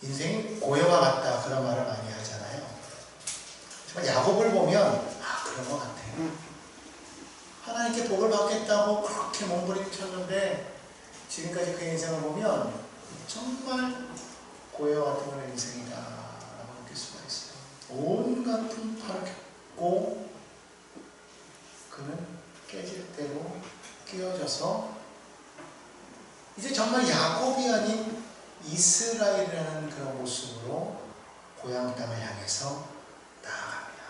인생이 고요와 같다 그런 말을 많이 하잖아요. 정말 야곱을 보면 그런 것 같아요. 하나님께 복을 받겠다고 그렇게 몸부림쳤는데 지금까지 그 인생을 보면 정말 고요와 같은 그런 인생이다 라고 느낄 수가 있어요. 온갖 풍파를 겪고 그는 깨질 대로 끼어져서 이제 정말 야곱이 아닌 이스라엘이라는 그런 모습으로 고향 땅을 향해서 나아갑니다.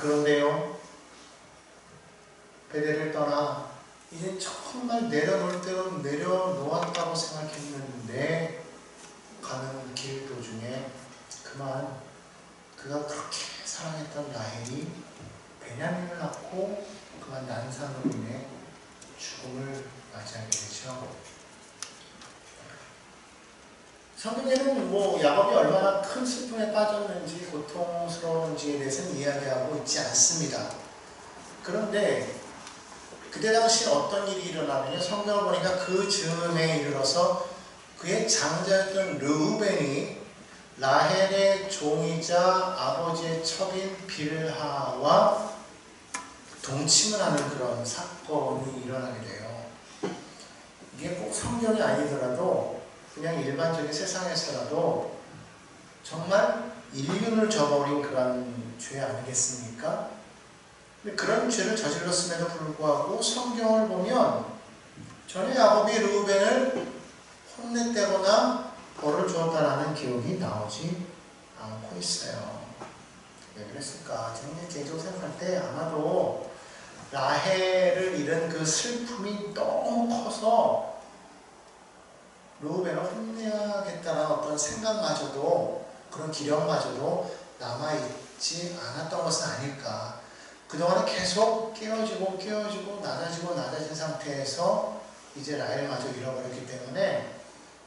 그런데요, 베델을 떠나 이제 정말 내려놓을 대로 내려놓았다고 생각했는데 가는 길 도중에 그만 그가 그렇게 사랑했던 라헬이 베냐민을 낳고 그만 난산으로 인해 죽음을 맞이하게 되죠. 성경에는 야곱이 얼마나 큰 슬픔에 빠졌는지 고통스러운지에 대해서는 이야기하고 있지 않습니다. 그런데 그때 당시 어떤 일이 일어나면요, 성경을 보니까 그 즈음에 이르러서 그의 장자였던 르우벤이 라헬의 종이자 아버지의 첩인 빌하와 동침을 하는 그런 사건이 일어나게 돼요. 이게 꼭 성경이 아니더라도 그냥 일반적인 세상에서라도 정말 인륜을 저버린 그런 죄 아니겠습니까? 그런 죄를 저질렀음에도 불구하고 성경을 보면 전혀 야곱이 르우벤을 혼냈다거나 벌을 주었다라는 기록이 나오지 않고 있어요. 왜 그랬을까? 저는 개인적으로 생각할 때 아마도 라헬을 잃은 그 슬픔이 너무 커서 르우벤을 혼내야겠다는 어떤 생각마저도, 그런 기력마저도 남아있지 않았던 것은 아닐까. 그동안에 계속 깨어지고 낮아진 상태에서 이제 라헬마저 잃어버렸기 때문에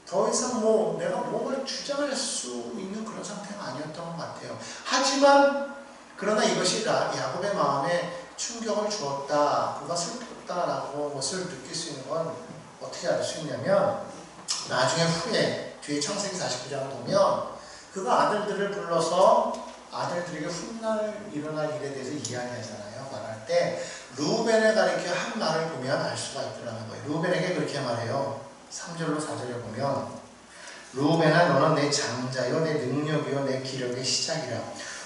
더 이상 내가 뭔가를 주장할 수 있는 그런 상태가 아니었던 것 같아요. 하지만 그러나 이것이 야곱의 마음에 충격을 주었다, 그가 슬펐다라고 것을 느낄 수 있는 건 어떻게 알 수 있냐면 나중에 후에 뒤에 창세기 49장을 보면 그가 아들들을 불러서 아들들에게 훗날 일어날 일에 대해서 이야기하잖아요. 말할 때 르우벤을 가리켜 한 말을 보면 알 수가 있더라는 거예요. 르우벤에게 그렇게 말해요. 3절로 4절에 보면 르우벤아 너는 내 장자요 내 능력이요 내 기력의 시작이라.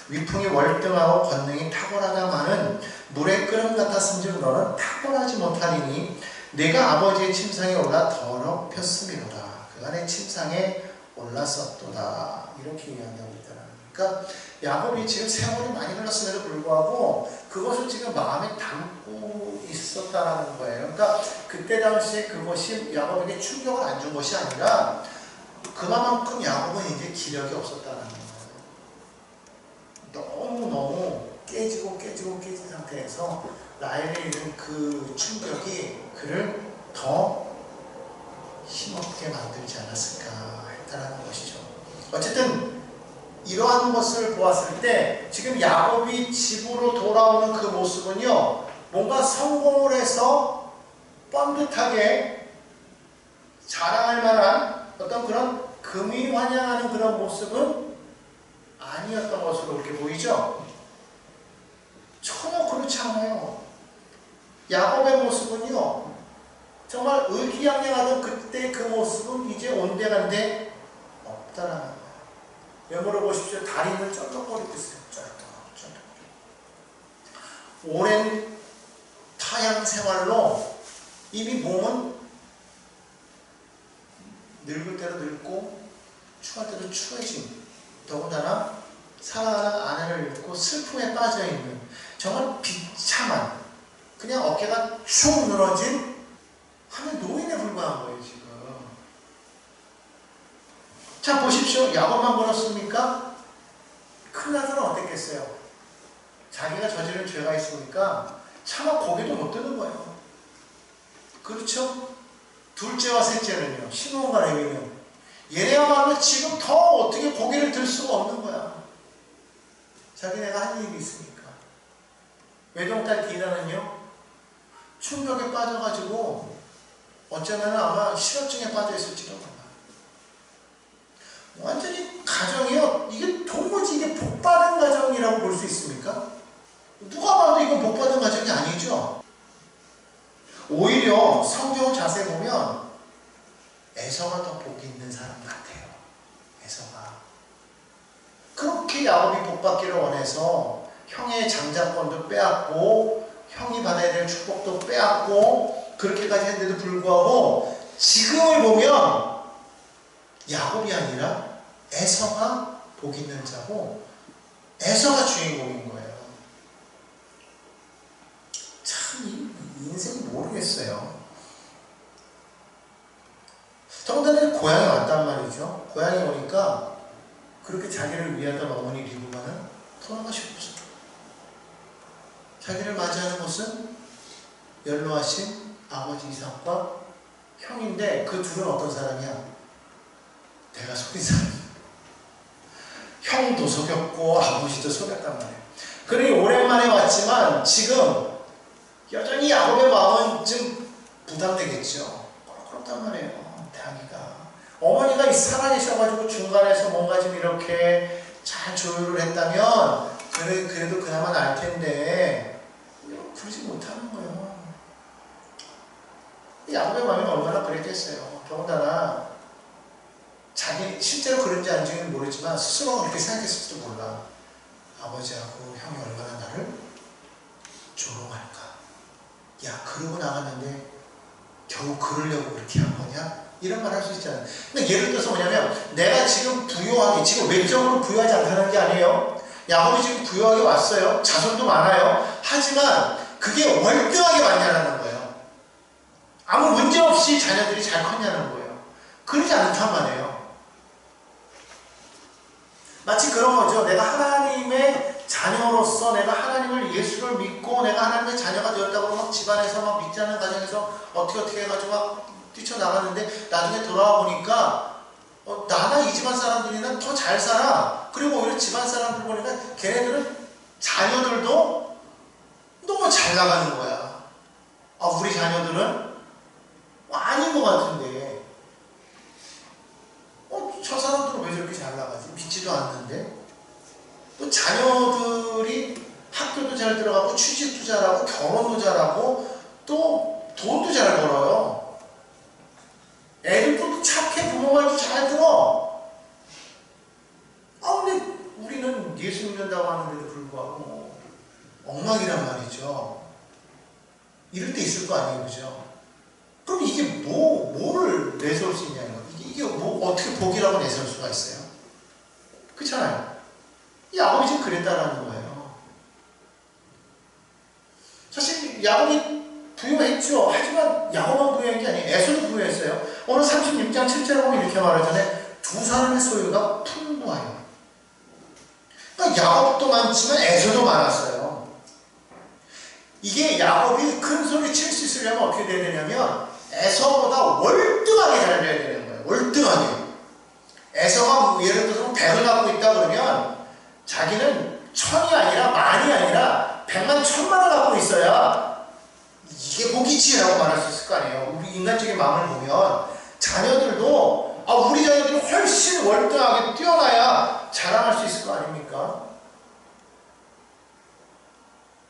위풍이 월등하고 권능이 탁월하다마는 물의 끓음 같았은즉 너는 탁월하지 못하리니 내가 아버지의 침상에 올라 더럽혔음이로다. 그가 내 침상에 올랐었도다. 이렇게 이야기하고 있다는. 그러니까 야곱이 지금 세월이 많이 흘렀음에도 불구하고 그것을 지금 마음에 담고 있었다는 거예요. 그러니까 그때 당시에 그것이 야곱에게 충격을 안 준 것이 아니라 그만큼 야곱은 이제 기력이 없었다는 거예요. 너무너무 깨진 상태에서 라헬에 있는 그 충격이 그를 더 힘없게 만들지 않았을까 했다는 것이죠. 어쨌든 이러한 것을 보았을 때 지금 야곱이 집으로 돌아오는 그 모습은요, 뭔가 성공을 해서 뻔듯하게 자랑할 만한 어떤 그런 금이 환영하는 그런 모습은 아니었던 것으로 이렇게 보이죠? 전혀 그렇지 않아요. 야곱의 모습은요, 정말 의기양양하던 그때 그 모습은 이제 온데간데 없다라는 거예요. 외모를 보십시오. 다리는 쩔렁거리고 있어요. 쩔렁. 오랜 타양 생활로 이미 몸은 늙을 대로 늙고 추할 때도 추해진, 더군다나 사랑하는 아내를 잃고 슬픔에 빠져있는 정말 비참한, 그냥 어깨가 축 늘어진 한 노인에 불과한 거예요 지금. 자 보십시오. 야곱만 그렇습니까? 큰 아들은 어땠겠어요? 자기가 저지른 죄가 있으니까 차마 고개도 못 드는 거예요. 그렇죠? 둘째와 셋째는요, 시므온과 레위는 얘네야말로 지금 더 어떻게 고개를 들 수가 없는 거야. 자기네가 한 일이 있으니까. 외동딸 디나는요, 충격에 빠져가지고 어쩌면 아마 실어증에 빠져 있을지도 몰라. 에서가 더 복이 있는 사람 같아요. 에서가. 그렇게 야곱이 복받기를 원해서 형의 장자권도 빼앗고 형이 받아야 될 축복도 빼앗고 그렇게까지 했는데도 불구하고 지금을 보면 야곱이 아니라 에서가 복 있는 자고 에서가 주인공인 거예요. 참 인생이 모르겠어요. 더군다나 고향에 왔단 말이죠. 고향에 오니까 그렇게 자기를 위하던 어머니 리브가는 돌아가셨죠. 자기를 맞이하는 곳은 연로하신 아버지 이삭과 형인데 그 둘은 어떤 사람이야? 내가 속인 사람이야. 형도 속였고 아버지도 속였단 말이에요. 그러니 오랜만에 왔지만 지금 여전히 야곱의 마음은 좀 부담되겠죠. 그렇단 말이에요. 자기가 어머니가 살아계셔가지고 중간에서 뭔가 좀 이렇게 잘 조율을 했다면 그래도 그나마 날 텐데 그러지 못하는 거예요. 야곱의 마음이 얼마나 그랬겠어요. 더군다나 자기 실제로 그런지 아닌지는 모르지만 스스로가 그렇게 생각했을지도 몰라. 아버지하고 형이 얼마나 나를 조롱할까. 야 그러고 나갔는데 겨우 그러려고 그렇게 한 거냐? 이런 말 할 수 있잖아요. 근데 예를 들어서 뭐냐면 내가 지금 부유하게 지금 외적으로 부유하지 않다는 게 아니에요. 야곱이 지금 부유하게 왔어요. 자손도 많아요. 하지만 그게 월등하게 많냐는 거예요. 아무 문제 없이 자녀들이 잘 컸냐는 거예요. 그러지 않단 말이에요. 마치 그런 거죠. 내가 하나님의 자녀로서 내가 하나님을 예수를 믿고 내가 하나님의 자녀가 되었다고 막 집안에서 막 믿지 않는 가정에서 어떻게 해가지고 막 뛰쳐나갔는데 나중에 돌아와 보니까 나나 이 집안 사람들이나 더 잘 살아. 그리고 오히려 집안 사람들 보니까 걔네들은 자녀들도 너무 잘 나가는 거야. 아 우리 자녀들은 아닌 것 같은데 저 사람들은 왜 저렇게 잘 나가지? 믿지도 않는데 또 자녀들이 학교도 잘 들어가고 취직도 잘하고 결혼도 잘하고 또 돈도 잘 벌어요. 애들도 착해. 부모 말도 잘 들어. 근데 우리는 예수 믿는다고 하는데도 불구하고 엉망이란 말이죠. 이럴 때 있을 거 아니에요, 그죠? 그럼 이게 뭐를 내세울 수 있냐는 거예요. 이게 어떻게 복이라고 내세울 수가 있어요? 그렇잖아요. 야곱이 지금 그랬다라는 거예요. 사실 야곱이 부유했죠. 하지만 야곱만 부유한 게 아니에요. 에서도 부유했어요. 오늘 36장 7절에 보면 이렇게 말하잖아요. 두 사람의 소유가 풍부하여. 그러니까 야곱도 많지만 에서도 많았어요. 이게 야곱이 큰 소리 칠 수 있으려면 어떻게 돼야 되냐면 에서보다 월등하게 잘해야 되는 거예요. 월등하게. 에서가 예를 들어서 100을 갖고 있다 그러면 자기는 1000이 아니라 만이 아니라 100만 1000만을 갖고 있어야 이게 복이지라고 말할 수 있을 거 아니에요. 우리 인간적인 마음을 보면 자녀들도 우리 자녀들이 훨씬 월등하게 뛰어나야 자랑할 수 있을 거 아닙니까?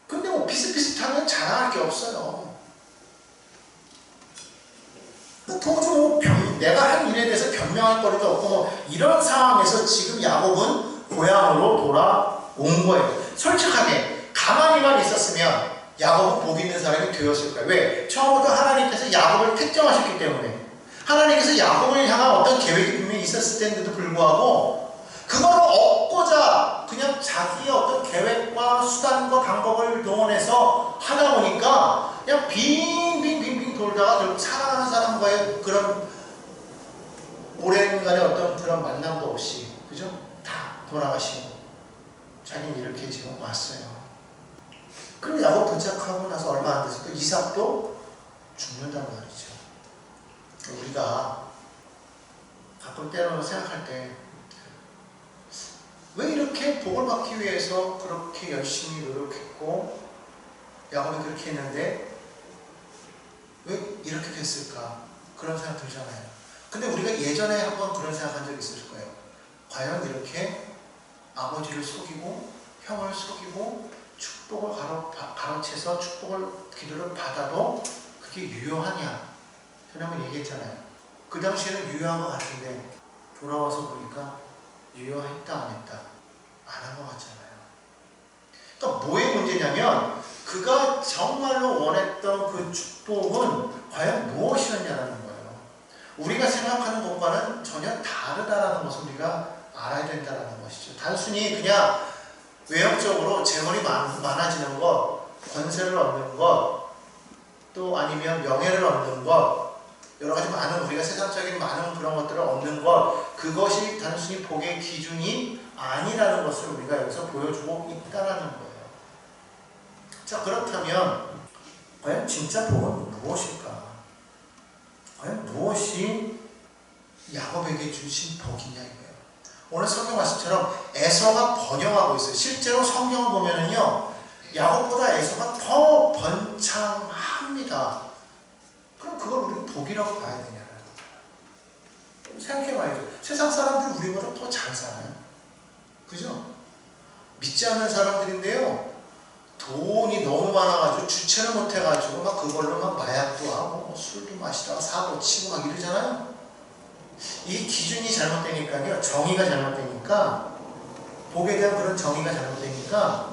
근데 비슷비슷하면 자랑할 게 없어요. 도저히 내가 한 일에 대해서 변명할 거리도 없고 이런 상황에서 지금 야곱은 고향으로 돌아온 거예요. 솔직하게 가만히만 있었으면 야곱은 복 있는 사람이 되었을 거예요. 왜? 처음부터 하나님께서 야곱을 택정하셨기 때문에 하나님께서 야곱을 향한 어떤 계획이 분명히 있었을 텐데도 불구하고 그거를 얻고자 그냥 자기의 어떤 계획과 수단과 방법을 동원해서 하다 보니까 그냥 빙빙빙빙 돌다가 결국 사랑하는 사람과의 그런 오랜간의 어떤 그런 만남도 없이 그죠? 다 돌아가시고 자기는 이렇게 지금 왔어요. 그리고 야곱 도착하고 나서 얼마 안 돼서 또 이삭도 죽는단 말이죠. 우리가 가끔 때로는 생각할 때 왜 이렇게 복을 받기 위해서 그렇게 열심히 노력했고 야곱이 그렇게 했는데 왜 이렇게 됐을까? 그런 생각 들잖아요. 근데 우리가 예전에 한번 그런 생각한 적이 있을 거예요. 과연 이렇게 아버지를 속이고 형을 속이고 축복을 가로채서 축복을 기도를 받아도 그게 유효하냐? 저는 한번 얘기했잖아요. 그 당시에는 유효한 것 같은데 돌아와서 보니까 유효했다 안 했다? 안 한 것 같잖아요. 그러니까 뭐의 문제냐면 그가 정말로 원했던 그 축복은 과연 무엇이었냐는 거예요. 우리가 생각하는 것과는 전혀 다르다라는 것을 우리가 알아야 된다는 것이죠. 단순히 그냥 외형적으로 재물이 많아지는 것, 권세를 얻는 것, 또 아니면 명예를 얻는 것, 여러 가지 많은 우리가 세상적인 많은 그런 것들을 얻는 것, 그것이 단순히 복의 기준이 아니라는 것을 우리가 여기서 보여주고 있다는 거예요. 자, 그렇다면 과연 진짜 복은 무엇일까? 과연 무엇이 야곱에게 주신 복이냐 이거예요. 오늘 성경 말씀처럼 에서가 번영하고 있어요. 실제로 성경을 보면은요, 야곱보다 에서가 더 번창합니다. 그럼 그걸 우리는 복이라고 봐야 되냐는 거예요. 생각해봐야죠. 세상 사람들이 우리보다 더 잘 살아요. 그죠? 믿지 않는 사람들인데요, 돈이 너무 많아가지고 주체를 못해가지고 막 그걸로 막 마약도 하고 술도 마시다가 사고 치고 막 이러잖아요. 이 기준이 잘못되니까요, 정의가 잘못되니까, 복에 대한 그런 정의가 잘못되니까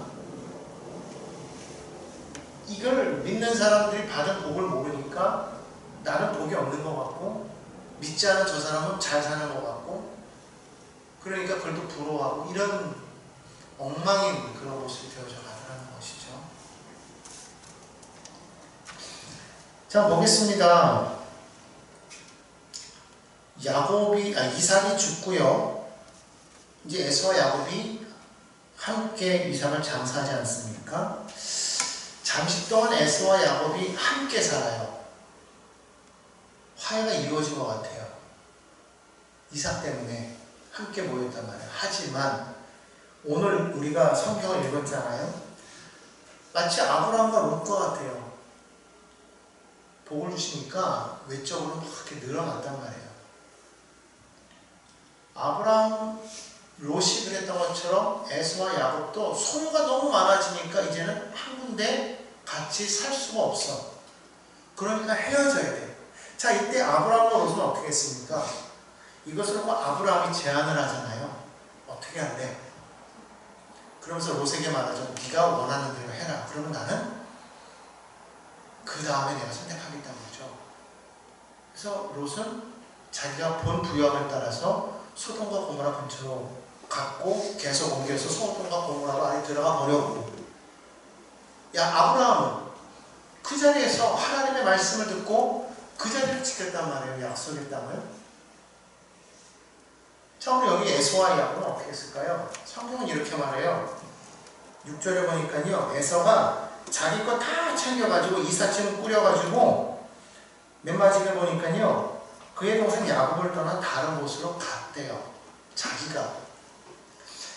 이걸 믿는 사람들이 받은 복을 모르니까 나는 복이 없는 것 같고, 믿지 않은 저 사람은 잘 사는 것 같고, 그러니까 그걸 또 부러워하고, 이런 엉망인 그런 모습이 되어져 가더라는 것이죠. 자, 보겠습니다. 이삭이 죽고요. 이제 에서와 야곱이 함께 이삭을 장사하지 않습니까? 잠시 동안 에서와 야곱이 함께 살아요. 화해가 이루어진 것 같아요. 이삭 때문에 함께 모였단 말이에요. 하지만 오늘 우리가 성경을 읽었잖아요. 마치 아브라함과 롯과 같아요. 복을 주시니까 외적으로 막 이렇게 늘어났단 말이에요. 아브라함, 롯이 그랬던 것처럼 에서와 야곱도 소유가 너무 많아지니까 이제는 한 군데 같이 살 수가 없어. 그러니까 헤어져야 돼. 자, 이때 아브라함과 롯은 어떻게 했습니까? 이것을 보고 아브라함이 제안을 하잖아요. 어떻게 할래? 그러면서 롯에게 말하죠. 네가 원하는 대로 해라. 그러면 나는 그 다음에 내가 선택하겠다는 거죠. 그래서 롯은 자기가 본 부역을 따라서 소돔과 고모라 근처로 갔고 계속 옮겨서 소돔과 고모라로 안에 들어가 버렸고, 아브라함은 그 자리에서 하나님의 말씀을 듣고 그 자리를 지켰단 말이에요. 약속의 땅을. 자, 오늘 여기 에서와 야곱은 어떻게 했을까요? 성경은 이렇게 말해요. 6절에 보니까요, 에서가 자기 거 다 챙겨가지고 이삿짐 꾸려가지고 맨 마지막에 보니까요, 그의 동생 야곱을 떠나 다른 곳으로 갔대요. 자기가.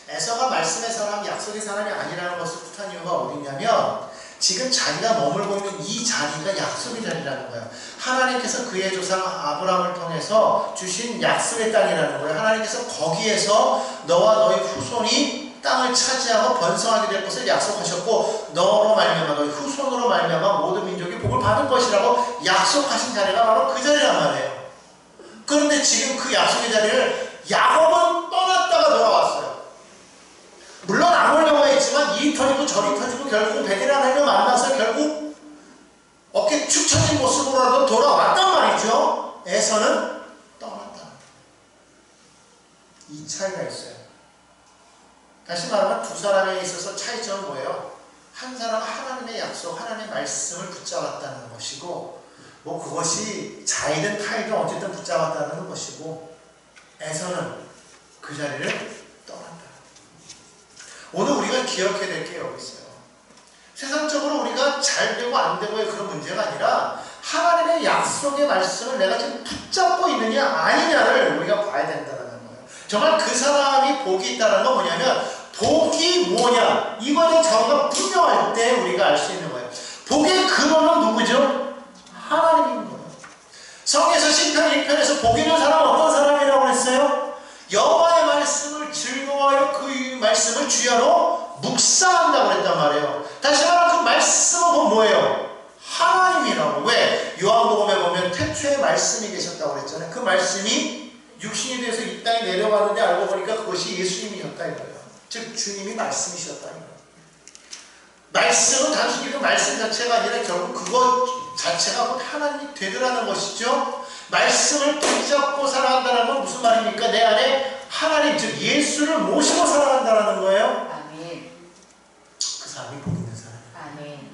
에서가 말씀의 사람, 약속의 사람이 아니라는 것을 뜻한 이유가 어디냐면, 지금 자기가 머물고 있는 이 자리가 약속의 자리라는 거예요. 하나님께서 그의 조상 아브라함을 통해서 주신 약속의 땅이라는 거예요. 하나님께서 거기에서 너와 너의 후손이 땅을 차지하고 번성하게 될 것을 약속하셨고, 너로 말미암아 너의 후손으로 말미암아 모든 민족이 복을 받을 것이라고 약속하신 자리가 바로 그 자리란 말이에요. 그런데 지금 그 약속의 자리를 야곱은 떠났다가 돌아왔어요. 물론 안 오려고 했지만 이리 터지고 저리 터지고 결국 베델 하나님을 만나서 결국 어깨 축 처진 모습으로라도 돌아왔단 말이죠. 에서는 떠났다. 이 차이가 있어요. 다시 말하면 두 사람에 있어서 차이점은 뭐예요? 한 사람은 하나님의 약속, 하나님의 말씀을 붙잡았다는 것이고, 뭐 그것이 자이든 타이든 어쨌든 붙잡았다는 것이고, 에서는 그 자리를 떠났다. 오늘 우리가 기억해야 될 게 여기 있어요. 세상적으로 우리가 잘 되고 안 되고의 그런 문제가 아니라 하나님의 약속의 말씀을 내가 지금 붙잡고 있느냐 아니냐를 우리가 봐야 된다는 거예요. 정말 그 사람이 복이 있다는 건 뭐냐면, 복이 뭐냐 이거에 대한 정의가 분명할 때 우리가 알 수 있는 거예요. 복의 근원은 누구죠? 하나님인 거예요. 성경에서 시편 1편에서 복 있는 사람은 어떤 사람이라고 했어요? 여호와의 말씀을 즐거워하여 그 말씀을 주야로 묵상한다고 했단 말이에요. 다시 말하면 그 말씀은 뭐예요? 하나님이라고. 왜? 요한복음에 보면 태초에 말씀이 계셨다고 그랬잖아요. 그 말씀이 육신이 돼서 이 땅에 내려왔는데 알고 보니까 그것이 예수님이셨다 이거예요. 즉 주님이 말씀이셨다 이거예요. 말씀은 단순히 그 말씀 자체가 아니라 결국 그것 자체가 곧 하나님이 되더라는 것이죠. 말씀을 붙잡고 살아간다는 건 무슨 말입니까? 내 안에 하나님, 즉 예수를 모시고 살아간다는 거예요. 아멘. 그 사람이 복 있는 사람이에요. 아멘.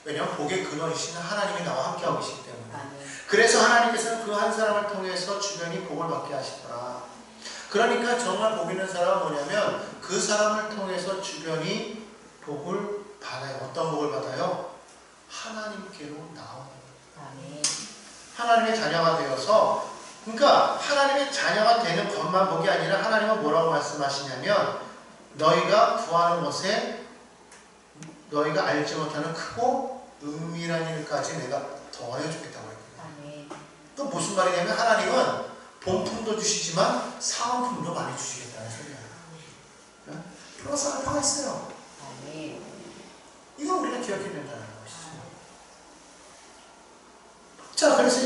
왜냐하면 복의 근원이신 하나님이 나와 함께하고 계시기 때문에. 아멘. 그래서 하나님께서는 그 한 사람을 통해서 주변이 복을 받게 하시더라. 그러니까 정말 복 있는 사람은 뭐냐면 그 사람을 통해서 주변이 복을 받아요. 어떤 복을 받아요? 하나님께로 나오는 거예요. 아멘. 하나님의 자녀가 되어서, 그러니까 하나님의 자녀가 되는 것만 복이 아니라 하나님은 뭐라고 말씀하시냐면 너희가 구하는 것에 너희가 알지 못하는 크고 은밀한 일까지 내가 더해주겠다고 했거든요. 아멘. 또 무슨 말이냐면 하나님은 본품도 주시지만 사은품도 많이 주시겠다는 소리예요. 플러스 알파가 있어요. 아멘. 이걸 우리가 기억해야 된다는 것이죠. 자, 그래서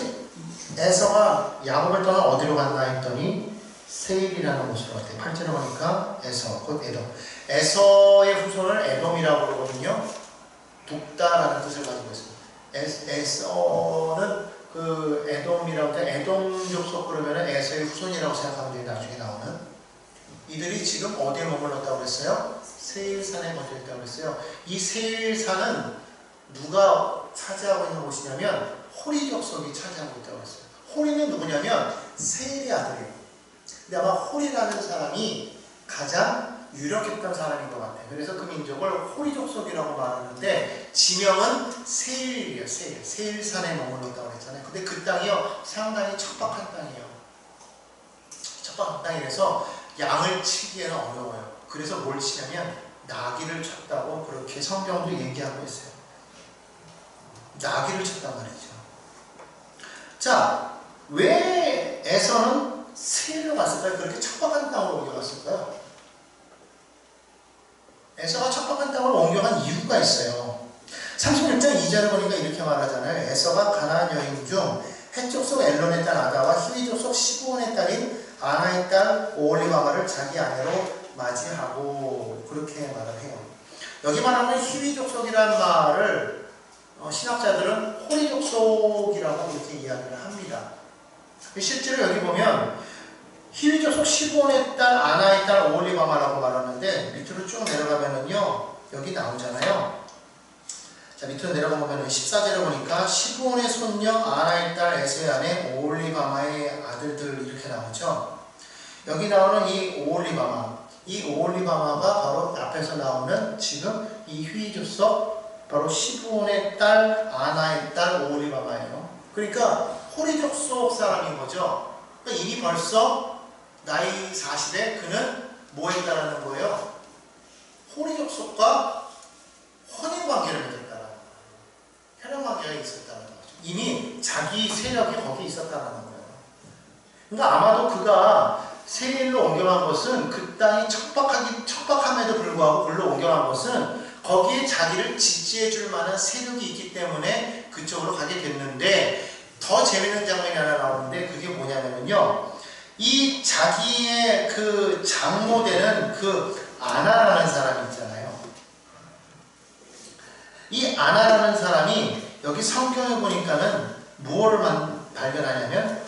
에서가 야곱을 떠나 어디로 갔나 했더니 세일이라는 곳으로 갔대요. 8절에 보니까 에서, 곧 에돔. 에서의 후손을 에돔이라고 그러거든요. 돕다라는 뜻을 가지고 있습니다. 에서는 그 에돔이라고 때 에돔족 속 그러면 에서의 후손이라고 생각하면 돼요. 나중에 나오는. 이들이 지금 어디에 머물렀다고 그랬어요? 세일산에 거주했다고 그랬어요. 이 세일산은 누가 차지하고 있는 곳이냐면 호리 족속이 차지하고 있다고 했어요. 호리는 누구냐면 세일의 아들이에요. 근데 아마 호리라는 사람이 가장 유력했던 사람인 것 같아요. 그래서 그 민족을 호리 족속이라고 말하는데 지명은 세일이에요. 세일산에 머물렀다고 했잖아요. 근데 그 땅이요 상당히 척박한 땅이에요. 척박한 땅이라서 양을 치기에는 어려워요. 그래서 뭘 치냐면 나귀를 쳤다고 그렇게 성경도 얘기하고 있어요. 나귀를 쳤단 말이죠. 자, 왜 에서는 세일로 갔을까요? 그렇게 척박한 땅으로 옮겨갔을까요? 에서가 척박한 땅으로 옮겨간 이유가 있어요. 36장 2절을 보니까 이렇게 말하잖아요. 에서가 가나안 여인 중 헷 족속 엘론의 딸 아다와 히위 족속 시브온의 딸인 아나의 딸 오홀리바마를 자기 아내로 맞이하고 그렇게 말을 해요. 여기 말하는 히위 족속이라는 말을 신학자들은 호리 족속이라고 그렇게 이야기를 합니다. 실제로 여기 보면 히위 족속 시브온의 딸 아나의 딸 오홀리바마라고 말하는데 밑으로 쭉 내려가면은요 여기 나오잖아요. 자, 밑으로 내려가보면 14절에 보니까 시브온의 손녀 아나의 딸 에서의 아내 오홀리바마의 아들들 이렇게 나오죠. 여기 나오는 이 오홀리바마가 바로 앞에서 나오는 지금 이 히위 족속 바로 시브온의 딸 아나의 딸 오홀리바마예요. 그러니까 호리 족속 사람인 거죠. 그러니까 이미 벌써 나이 40에 그는 뭐 했다라는 거예요? 호리 족속과 혼인 관계를 맺었다라는 거예요. 혈연 관계가 있었다는 거죠. 이미 자기 세력이 거기 있었다는 거예요. 그러니까 아마도 그가 세일로 옮겨간 것은 그 땅이 척박함에도 불구하고 글로 옮겨간 것은 거기에 자기를 지지해 줄 만한 세력이 있기 때문에 그쪽으로 가게 됐는데 더 재밌는 장면이 하나 나오는데 그게 뭐냐면요. 이 자기의 그 장모되는 그 아나라는 사람이 있잖아요. 이 아나라는 사람이 여기 성경에 보니까는 무엇을 발견하냐면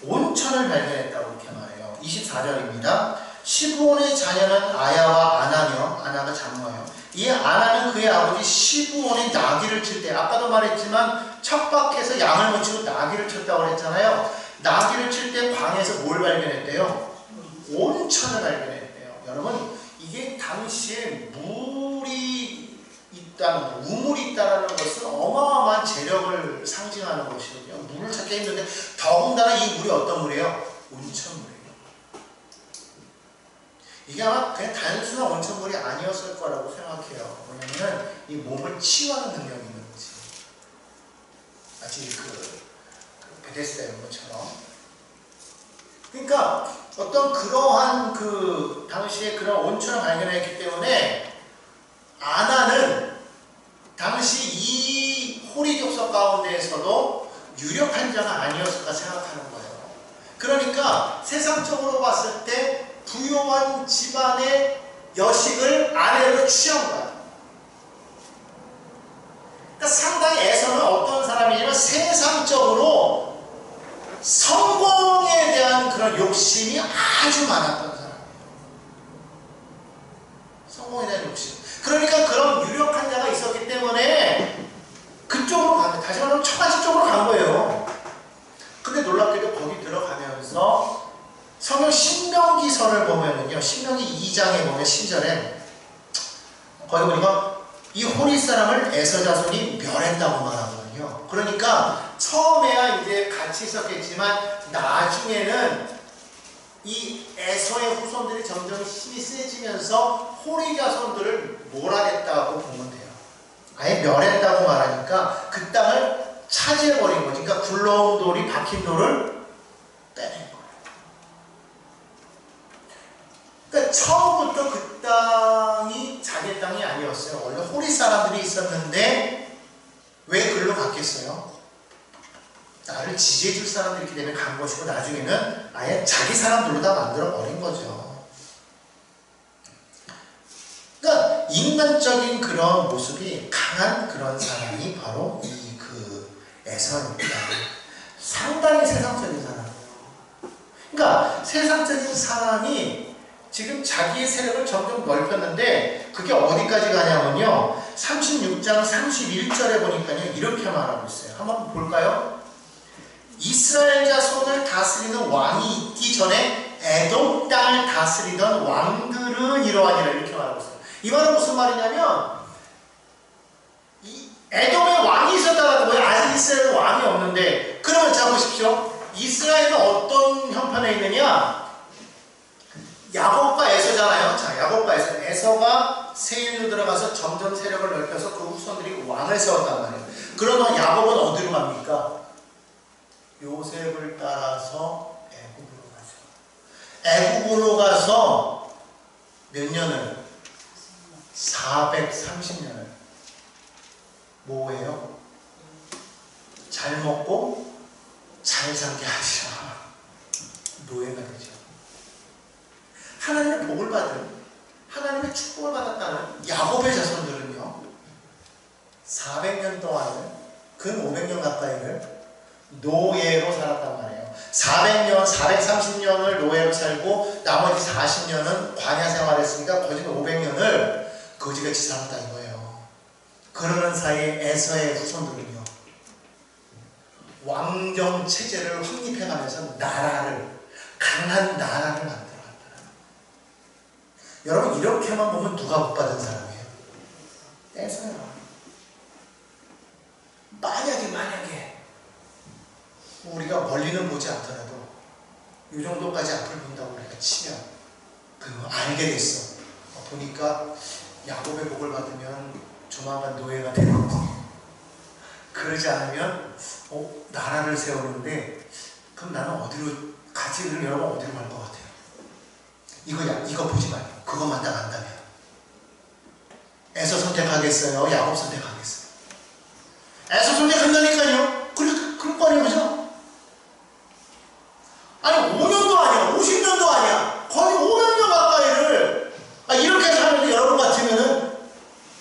온천을 발견했다고 이렇게 말해요. 24절입니다. 시브온의 자녀는 아야와 아나며 아나가 장모예요. 이 아나는 그의 아버지 시브온이 나귀를 칠 때 아까도 말했지만 척박해서 양을 못 치고 나귀를 쳤다고 했잖아요. 나귀를 칠 때 광에서 뭘 발견했대요? 온천을 발견했대요. 여러분 이게 당시에 물이 있다는 우물이 있다는 것은 어마어마한 재력을 상징하는 것이거든요. 물을 찾기 힘든데 더군다나 이 물이 어떤 물이에요? 온천물이에요. 이게 아마 그냥 단순한 온천물이 아니었을 거라고 생각해요. 왜냐면 이 몸을 치유하는 능력이 있는 거지. 마치 그 베데스다 이런 것처럼. 그러니까 어떤 그러한 그 당시에 그런 온천을 발견했기 때문에 아나는 당시 이 호리 족속 가운데에서도 유력한 자가 아니었을까 생각하는 거예요. 그러니까 세상적으로 봤을 때 부유한 집안의 여식을 아내로 취한 거야. 그러니까 상당히 에서는 어떤 사람이냐면 세상적으로 성공에 대한 그런 욕심이 아주 많았던 사람이에요. 성공에 대한 욕심. 그러니까 그런 유력한 자가 있었기 때문에 그쪽으로 가면, 다시 말하면 처가집 쪽으로 간 거예요. 근데 놀랍게도 거기 들어가면서 성경 신명기서를 보면은요, 신명기 2장에 보면 10절에 거기 보니까 이 호리 사람을 에서 자손이 멸했다고 말하거든요. 그러니까 처음에야 이제 같이 있었겠지만 나중에는 이 에서의 후손들이 점점 힘이 세지면서 호리 자손들을 몰아냈다고 보면 돼요. 아예 멸했다고 말하니까 그 땅을 차지해버린 거지. 그러니까 굴러온 돌이 박힌 돌을 빼낸 거예요. 그러니까 처음부터 그 땅이 자기 땅이 아니었어요. 원래 호리 사람들이 있었는데 왜 글로 갔겠어요? 나를 지지해줄 사람들이 있기 때문에 간 것이고 나중에는 아예 자기 사람들로 다 만들어버린 거죠. 그러니까 인간적인 그런 모습이 강한 그런 사람이 바로 이 에서입니다. 상당히 세상적인 사람이에요. 그러니까 세상적인 사람이 지금 자기의 세력을 점점 넓혔는데 그게 어디까지 가냐면요. 36장 31절에 보니까요. 이렇게 말하고 있어요. 한번 볼까요? 이스라엘 자손을 다스리는 왕이 있기 전에 에돔 땅을 다스리던 왕들은 이러하니라 이렇게 말하고 있어요. 이 말은 무슨 말이냐면 에돔에 왕이 있었다는 거예요. 아직 이스라엘은 왕이 없는데. 그러면 자 보십시오. 이스라엘은 어떤 형편에 있느냐? 야곱과 에서잖아요. 자, 야곱과 에서. 에서가 세일로 들어가서 점점 세력을 넓혀서 그 후손들이 왕을 세웠단 말이에요. 그러면 야곱은 어디로 갑니까? 요셉을 따라서 애굽으로 가죠. 애굽으로 가서 몇 년을? 430년을. 뭐예요? 잘 먹고 잘 살게 하시라. 노예가 되죠. 하나님의 복을 받은, 하나님의 축복을 받았다는 야곱의 자손들은요 400년 동안을, 근 500년 가까이를 노예로 살았단 말이에요. 400년, 430년을 노예로 살고 나머지 40년은 광야 생활했으니까 거짓 500년을 거지같이 살았다 이거예요. 그러는 사이에 에서의 후손들은요 왕정 체제를 확립해가면서 나라를, 강한 나라를 만들어갔더라. 여러분 이렇게만 보면 누가 못 받은 사람이에요? 에서요. 만약에 우리가 멀리는 보지 않더라도 이 정도까지 앞을 본다고 우리가 치면 그거 알게 됐어. 보니까 야곱의 복을 받으면 조만간 노예가 되는 거지. 그러지 않으면 나라를 세우는데 그럼 나는 어디로 가지? 그럼 여러분 어디로 갈 것 같아요? 이거 보지 말고 그것만 딱 안다면 에서 선택하겠어요? 야곱 선택하겠어요? 에서 선택한다니까요. 그럴 거 아니에요, 그죠? 아니 5년도 아니야, 50년도 아니야, 거의 500년 가까이를 이렇게 살면서 여러분 같으면은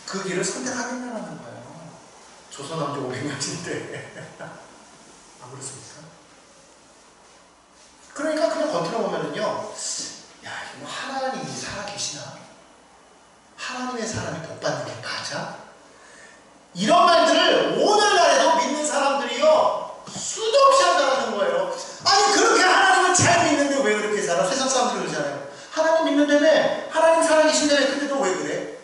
그 길을 선택하겠냐는 거예요. 조선 왕조 500년인데 안 그렇습니까? 그러니까 그냥 겉으로 보면은요, 야, 이거 하나님이 살아계시나? 하나님의 사람이 복받는 게 맞아? 이런 말들을 오늘날에도 믿는 사람들이요 수도 없이 한다는 거예요. 아니 그렇게 하나님을 잘 믿는데 왜 그렇게 살아? 세상 사람들이 그러잖아요. 하나님 믿는다며, 하나님 살아계신다며, 근데 너 왜 그래?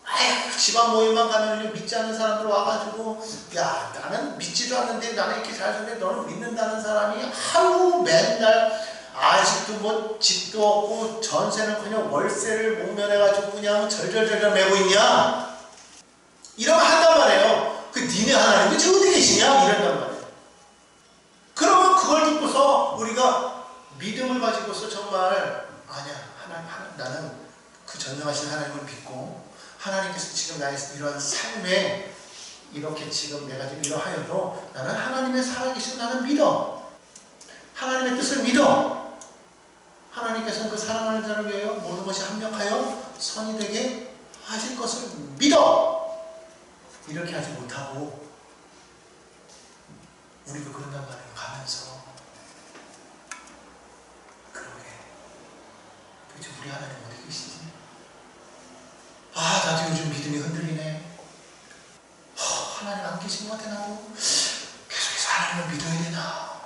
아휴, 집안 모임만 가면 믿지 않는 사람들 와가지고 야, 나는 믿지도 않는데 나는 이렇게 잘 사는데 너는 믿는다는 사람이 하루 맨날 아직도 뭐 집도 없고 전세는 그냥 월세를 목면해가지고 그냥 절절절절 매고 있냐? 이러면 한단 말이에요. 그 니네 하나님이 저 어디 계시냐? 이런단 말이에요. 그러면 그걸 듣고서 우리가 믿음을 가지고서 정말 아니야, 나는 그 전능하신 하나님을 믿고 하나님께서 지금 나의 이러한 삶에 이렇게 지금 내가 지금 이러하여도 나는 하나님의 살아계신 나는 믿어. 하나님의 뜻을 믿어. 하나님께서는 그 사랑하는 자를 위하여 모든 것이 합력하여 선이 되게 하실 것을 믿어. 이렇게 하지 못하고 우리가 그런단 말이에요. 가면서 그러게 도대체 우리 하나님 어디 계시지? 아, 나도 요즘 믿음이 흔들리네. 하나님 안 계신 것 같아. 나도 계속해서 하나님을 믿어야 되나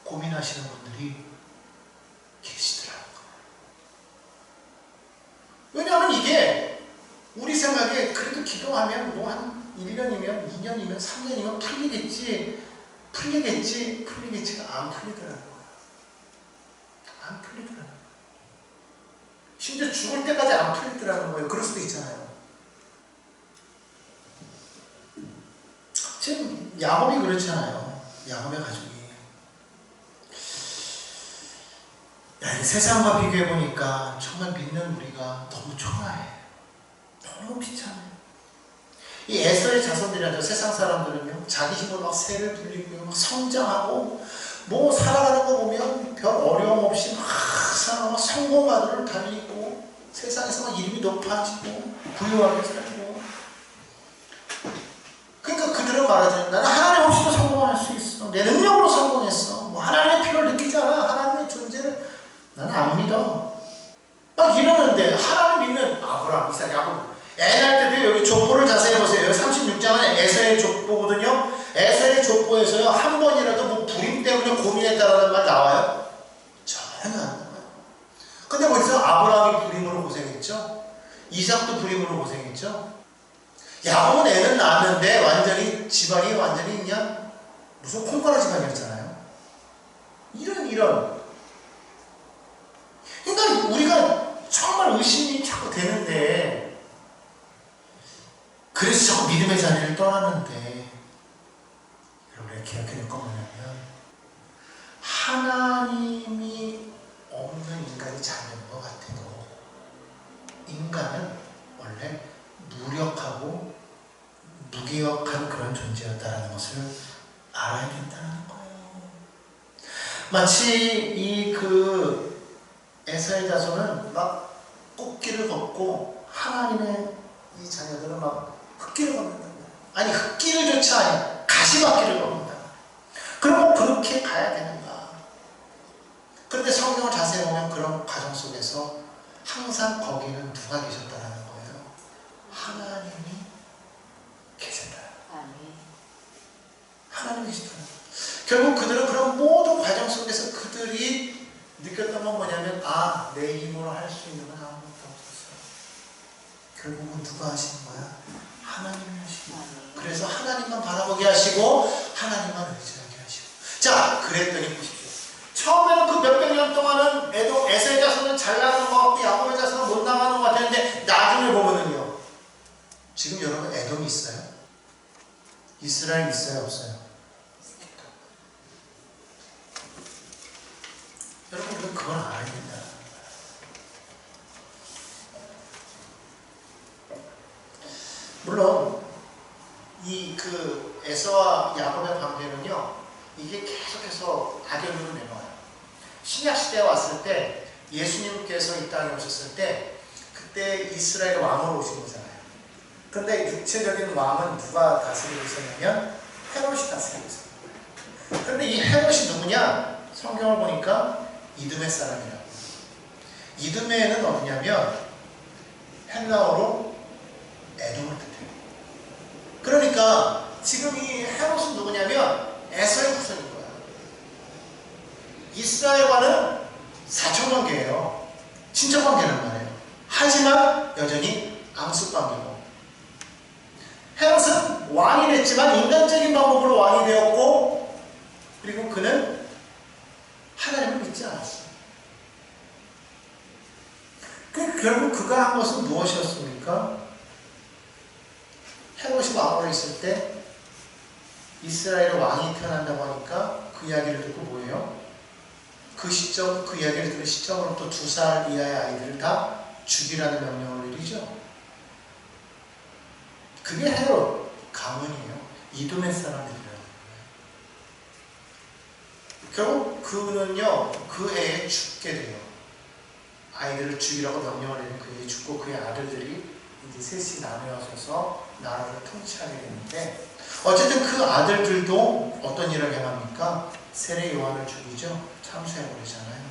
고민하시는 분들이 계시더라고요. 왜냐하면 이게 우리 생각에 그래도 기도하면 뭐 한 1년이면 2년이면 3년이면 풀리겠지가 안 풀리더라고요. 안 풀리더라고요. 심지어 죽을 때까지 안 풀리더라는 거예요. 그럴 수도 있잖아요. 지금 야곱이 그렇잖아요. 야곱의 가족이. 야, 세상과 비교해보니까 정말 믿는 우리가 너무 초라해. 너무 비참해. 이 에서의 자손들이라도 세상 사람들은요, 자기 힘으로 막 새를 불리고요, 막 성장하고, 뭐 살아가는 거 보면 별 어려움 없이 막 살아가고 성공하도록 달리고, 세상에서 막 이름이 높아지고, 부유하게 살고. 그러니까 그들은 말하자면 나는 하나님 없이도 성공할 수 있어. 내 능력으로 성공했어. 뭐 하나님의 필요를 느끼지 않아. 하나님의 존재를 나는 안 믿어. 막 이러는데 하나님 믿는 아브라함, 이삭, 야곱. 애 날 때도 여기 족보를 자세히 보세요. 36장은 에서의 족보거든요. 에서의 족보에서요, 한 번이라도 뭐 불임 때문에 고민했다라는 말 나와요? 전혀 안 나와요. 근데 벌써 아브라함이 불임으로 고생했죠? 이삭도 불임으로 고생했죠? 야곱은 애는 낳았는데 완전히 집안이 완전히 그냥 무슨 콩가루 집안이었잖아요. 이런. 그러니까 우리가 정말 의심이 자꾸 되는데, 그래서 자꾸 믿음의 자리를 떠나는데, 여러분이 기억해야 될 건 뭐냐면, 하나님이 없는 인간이 잘 되는 것 같아도 인간은 원래 무력하고 무기력한 그런 존재였다는 것을 알아야 된다는 거예요. 마치 이 에서의 자손은 막 꽃길을 걷고 하나님의 이 자녀들은 막 흙길을 걷는다. 아니, 흙길조차 아니야. 가시밭길을 걷는다. 그럼 그렇게 가야 되는가? 그런데 성경을 자세히 보면 그런 과정 속에서 항상 거기는 누가 계셨다라는 거예요. 하나님이 계셨다. 하나님이 계셨다. 결국 그들은 그런 모든 과정 속에서 그들이 느꼈던 건 뭐냐면, 아, 내 힘으로 할 수 있는 건 아무것도 없었어요. 결국은 누가 하시는 거야? 하나님이 하시고. 그래서 하나님만 바라보게 하시고 하나님만 의지하게 하시고. 자, 그랬더니 보십시오. 처음에는 그 몇백 년 동안은 에서의 자손은 잘 나가는 것 같고 야곱의 자손은 못 나가는 것 같았는데, 나중에 보면은요, 지금 여러분 에돔이 있어요? 이스라엘 있어요? 없어요? 여러분, 우리가 그걸 알아야 된다. 물론 에서와 야곱의 관계는요, 이게 계속해서 악연으로 내려와요. 신약시대에 왔을 때, 예수님께서 이 땅에 오셨을 때, 그때 이스라엘 왕으로 오신 거잖아요. 근데 육체적인 왕은 누가 다스리고 있었냐면 헤롯이 다스리고 있었어요. 그런데 이 헤롯이 누구냐? 성경을 보니까 이드메 사람이라고. 이드메는 어디냐면 헬라어로 에돔을 뜻해요. 그러니까 지금 이 헤롯은 누구냐면 에서의 후손인 거야. 이스라엘과는 사촌관계예요. 친척관계란 말이에요. 하지만 여전히 앙숙관계고, 헤롯은 왕이 됐지만 인간적인 방법으로 왕이 되었고, 그리고 그는 하나님을 믿지 않았어요. 결국 그가 한 것은 무엇이었습니까? 헤롯이 왕으로 있을 때 이스라엘의 왕이 태어난다고 하니까 그 이야기를 듣고 뭐예요? 그 이야기를 들은 시점으로부터 2살 이하의 아이들을 다 죽이라는 명령을 내리죠. 그게 헤롯 가문이에요. 이두메 사람들이라는 거예요. 결국 그는요 그 애에 죽게 돼요. 아이들을 죽이라고 명령을 내린 그 애에 죽고 그의 아들들이 이제 셋이 나누어져서 나라를 통치하게 되는데, 어쨌든 그 아들들도 어떤 일을 행합니까? 세례 요한을 죽이죠. 참수해버리잖아요.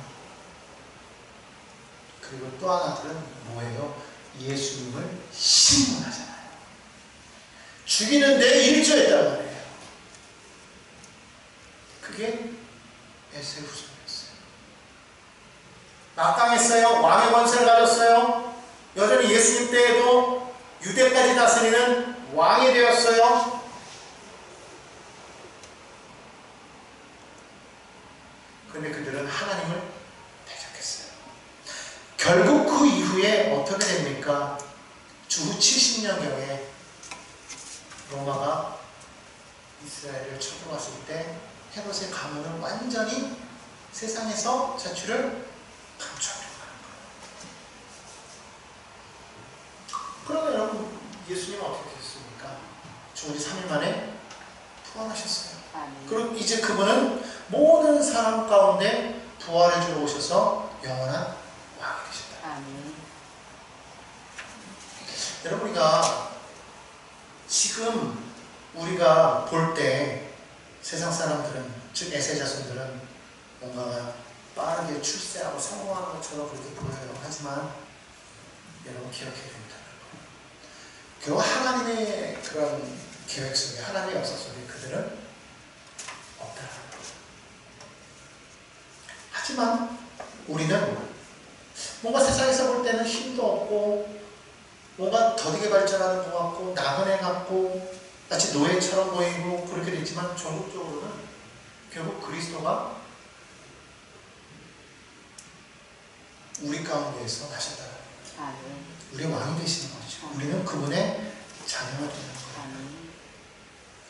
그리고 또 하나들은 뭐예요? 예수님을 신문하잖아요. 죽이는데 일조했단 말이에요. 그게 에세의 후손이었어요. 막강했어요. 왕의 권세를 가졌어요. 여전히 예수님 때에도 유대까지 다스리는 왕이 되었어요. 그런데 그들은 하나님을 대적했어요. 결국 그 이후에 어떻게 됩니까? 주후 70년경에 로마가 이스라엘을 쳐들어왔을 때 헤롯의 가문은 완전히 세상에서 자취를 감춰버린 거예요. 그러면 여러분, 예수님은 어떻게 됐습니까? 죽은 지 3일 만에 부활하셨어요. 그리고 이제 그분은 모든 사람 가운데 부활해 주러 오셔서 영원한 왕이 되셨다. 아멘. 여러분, 지금 우리가 볼 때 세상 사람들은, 즉 에세의 자손들은 뭔가 빠르게 출세하고 성공하는 것처럼 그렇게 보여요. 하지만 여러분 기억해야 됩니다. 결국 하나님의 그런 계획 속에, 하나님의 역사 속에 그들은 없다라는 거죠. 하지만 우리는 뭔가 세상에서 볼 때는 힘도 없고 뭔가 더디게 발전하는 것 같고 나그네 같고 마치 노예처럼 보이고 그렇게 됐지만, 전국적으로는 결국 그리스도가 우리 가운데에서 나셨다는 거예요. 우리의 왕이 되시는 거죠. 우리는 그분의 자녀가 되는 거예요.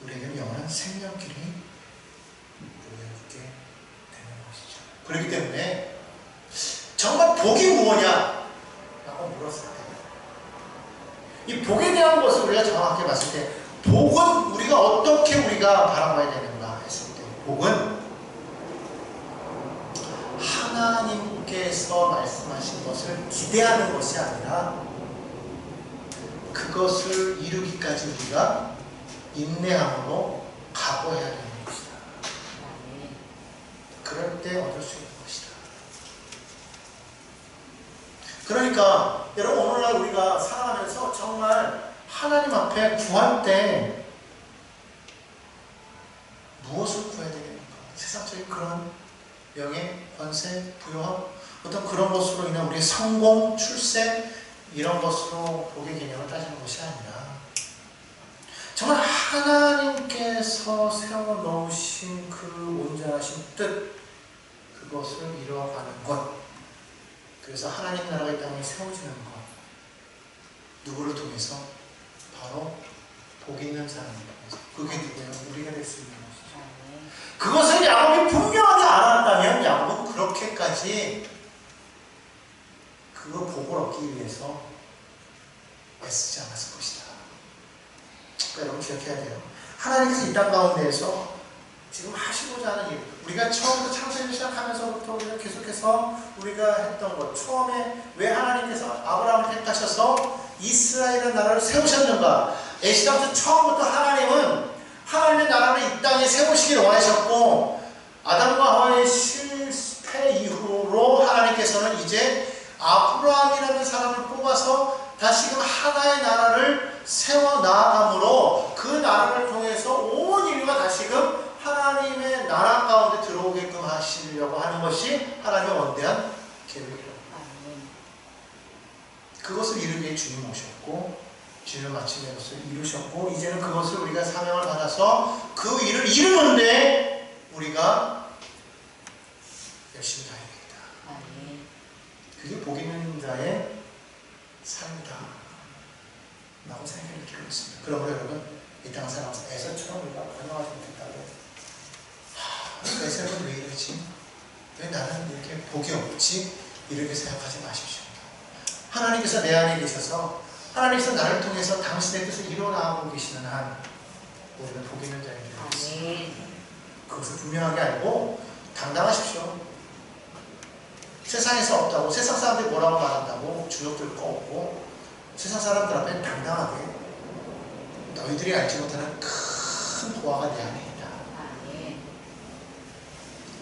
우리에게는 영원한 생명길이 우리에게 되는 것이죠. 그렇기 때문에 정말 복이 무엇냐? 라고 물었을 때, 이 복에 대한 것을 우리가 정확하게 봤을 때, 복은 어떻게 우리가 바라봐야 되는가 했을 때, 복은 하나님께서 말씀하신 것을 기대하는 것이 아니라 그것을 이루기까지 우리가 인내함으로 각오해야 되는 것이다. 그럴 때 얻을 수 있는 것이다. 그러니까 여러분, 오늘날 우리가 살아가면서 정말 하나님 앞에 구할 때 무엇을 구해야 되겠는가? 세상적인 그런 명예, 권세, 부요함, 어떤 그런 것으로 인한 우리의 성공, 출세, 이런 것으로 복의 개념을 따지는 것이 아니라 정말 하나님께서 세워놓으신 그 온전하신 뜻, 그것을 이루어가는 것, 그래서 하나님 나라가 이 땅에 세워지는 것, 누구를 통해서? 바로 복 있는 사람을 통해서. 그게 누구예요? 우리가 될 수 있는 것이죠. 그것을 야곱이 분명하게 알았다면 야곱은 그렇게까지 그 복을 얻기 위해서 애쓰지 않았을 것이다. 그러니까 여러분 기억해야 돼요. 하나님께서 이 땅 가운데에서 지금 하시고자 하는 일, 우리가 처음부터 창세를 시작하면서부터 우리가 계속해서 우리가 했던 것, 처음에 왜 하나님께서 아브라함을 택하셔서 이스라엘의 나라를 세우셨는가? 에시당부터 처음부터 하나님은 하나님의 나라를 이 땅에 세우시기를 원하셨고, 아담과 하와의 실패 이후로 하나님께서는 이제 아브라함이라는 사람을 뽑아서 다시금 하나의 나라를 세워나감으로 그 나라를 통해서 온 인류가 다시금 하나님의 나라 가운데 들어오게끔 하시려고 하는 것이 하나님의 원대한 계획이라고. 그것을 이루기 위해 주님 오셨고, 주님은 마침내 그것을 이루셨고, 이제는 그것을 우리가 사명을 받아서 그 일을 이루는데 우리가 열심히 다해야 되겠다. 그게 복 있는 자의 삶이다 라고 생각을 느끼고 있습니다. 그러므로 여러분, 이 땅 살아가서 에서처럼 우리가 번영하지 못했다고, 에서는 왜 이러지? 왜 나는 이렇게 복이 없지? 이렇게 생각하지 마십시오. 하나님께서 내 안에 계셔서 하나님께서 나를 통해서 당신의 뜻을 이루어나가고 계시는 한 우리는 복이 있는 자인 줄 알겠습니다. 아멘. 그것을 분명하게 알고 당당하십시오. 세상에서 없다고, 세상 사람들이 뭐라고 말한다고 주눅들 꺼없고 세상 사람들 앞에 당당하게 너희들이 알지 못하는 큰 보화가 내 안에 있다. 아멘.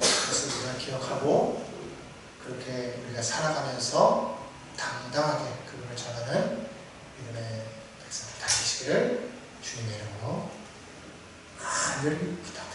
그것을 우리가 기억하고 그렇게 우리가 살아가면서 당당하게 그분을 전하는 믿음의 백성이 다 되시기를 주님의 이름으로 간절히 부탁드립니다.